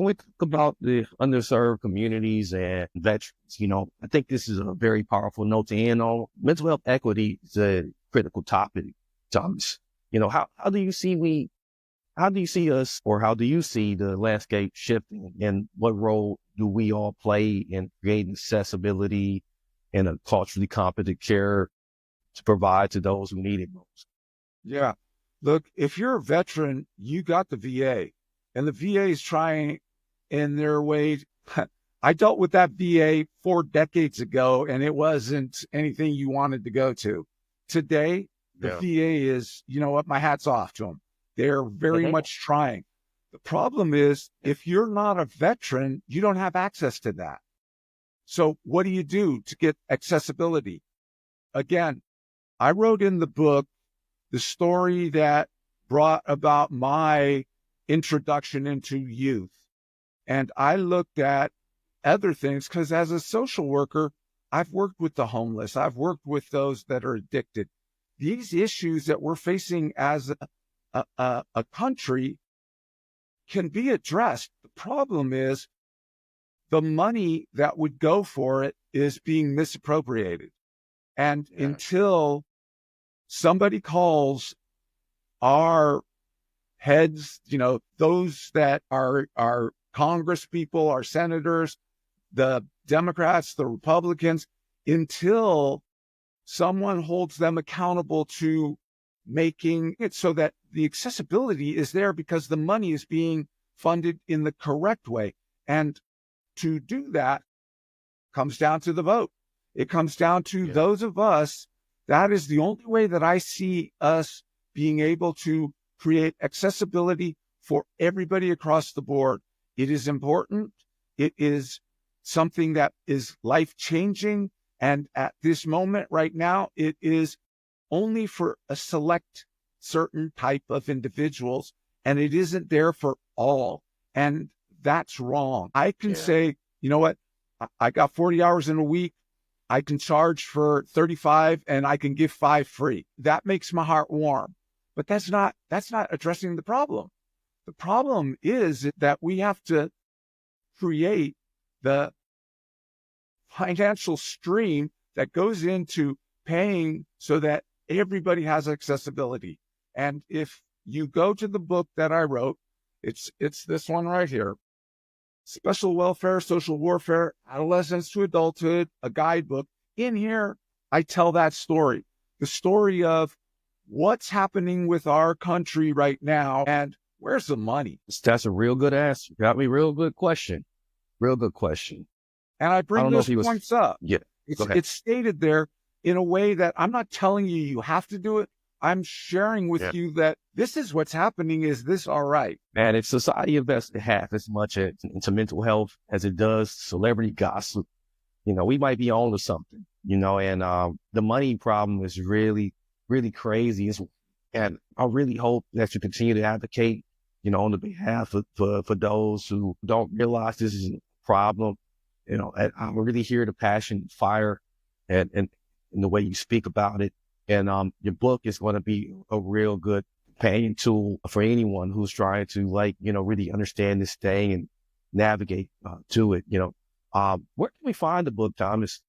when we talk about the underserved communities and veterans, I think this is a very powerful note to end on. Mental health equity is a critical topic, Thomas. How do you see us, or how do you see the landscape shifting, and what role do we all play in creating accessibility and a culturally competent care to provide to those who need it most? Yeah. Look, if you're a veteran, you got the VA, and the VA is trying in their way. I dealt with that VA 4 decades ago, and it wasn't anything you wanted to go to. Today, the VA is, you know what, my hat's off to them. They're very much trying. The problem is, if you're not a veteran, you don't have access to that. So what do you do to get accessibility? Again, I wrote in the book the story that brought about my introduction into youth. And I looked at other things because as a social worker, I've worked with the homeless. I've worked with those that are addicted. These issues that we're facing as a country can be addressed. The problem is the money that would go for it is being misappropriated. And until somebody calls our heads, those that are Congress people, our senators, the Democrats, the Republicans, until someone holds them accountable to making it so that the accessibility is there because the money is being funded in the correct way. And to do that comes down to the vote. It comes down to those of us. That is the only way that I see us being able to create accessibility for everybody across the board. It is important. It is something that is life-changing. And at this moment right now, it is only for a select certain type of individuals, and it isn't there for all. And that's wrong. I can say, you know what? I got 40 hours in a week. I can charge for 35 and I can give 5 free. That makes my heart warm. But that's not addressing the problem. The problem is that we have to create the financial stream that goes into paying so that everybody has accessibility. And if you go to the book that I wrote, it's this one right here. Special Welfare, Social Warfare, Adolescence to Adulthood, a guidebook. In here, I tell that story, the story of what's happening with our country right now and where's the money? That's a real good answer. Got me real good question. Real good question. And I bring those points up. Yeah. It's stated there in a way that I'm not telling you have to do it. I'm sharing with you that this is what's happening. Is this all right? And if society invests half as much into mental health as it does celebrity gossip, we might be on to something, and the money problem is really, really crazy. And I really hope that you continue to advocate, on the behalf of for those who don't realize this is a problem. I really hear the passion and fire and the way you speak about it. And your book is going to be a real good companion tool for anyone who's trying to really understand this thing and navigate to it. Where can we find the book, Thomas?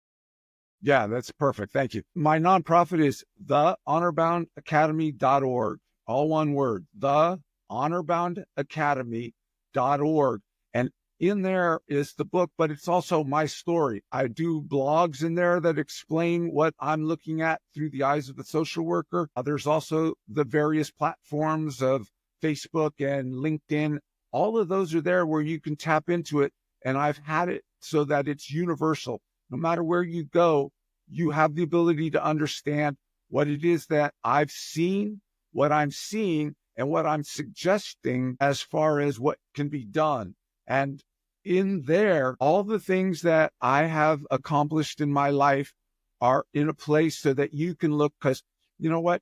Yeah, that's perfect. Thank you. My nonprofit is thehonorboundacademy.org. All one word, thehonorboundacademy.org. And in there is the book, but it's also my story. I do blogs in there that explain what I'm looking at through the eyes of the social worker. There's also the various platforms of Facebook and LinkedIn. All of those are there where you can tap into it. And I've had it so that it's universal. No matter where you go, you have the ability to understand what it is that I've seen, what I'm seeing, and what I'm suggesting as far as what can be done. And in there, all the things that I have accomplished in my life are in a place so that you can look, because you know what?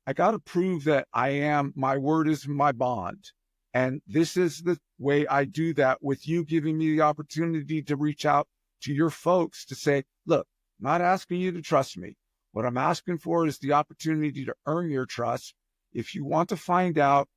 I got to prove that my word is my bond. And this is the way I do that, with you giving me the opportunity to reach out to your folks to say, look, I'm not asking you to trust me. What I'm asking for is the opportunity to earn your trust. If you want to find out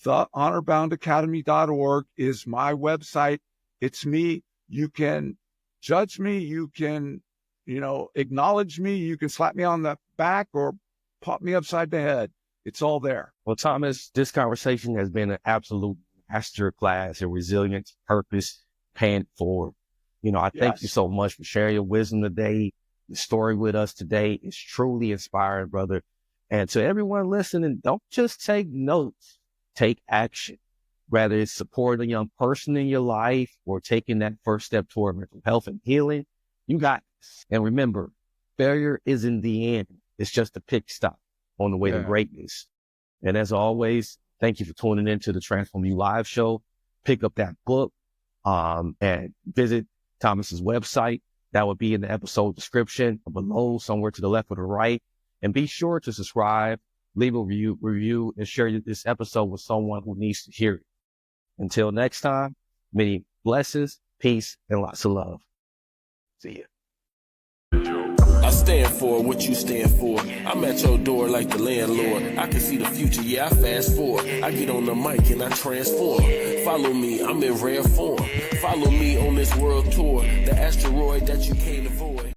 thehonorboundacademy.org is my website. It's me. You can judge me. You can, acknowledge me. You can slap me on the back or pop me upside the head. It's all there. Well, Thomas, this conversation has been an absolute masterclass in resilience, purpose, paying it forward. I thank you so much for sharing your wisdom today. The story with us today is truly inspiring, brother. And to everyone listening, don't just take notes, take action. Whether it's supporting a young person in your life or taking that first step toward mental health and healing, you got this. And remember, failure isn't the end. It's just a pit stop on the way to greatness. And as always, thank you for tuning in to the Transform You Live show. Pick up that book and visit Thomas's website. That would be in the episode description below, somewhere to the left or the right. And be sure to subscribe, leave a review, and share this episode with someone who needs to hear it. Until next time, many blessings, peace, and lots of love. See ya. I stand for what you stand for. I'm at your door like the landlord. I can see the future, yeah, I fast forward. I get on the mic and I transform. Follow me, I'm in rare form. Follow me on this world tour, the asteroid that you can't avoid.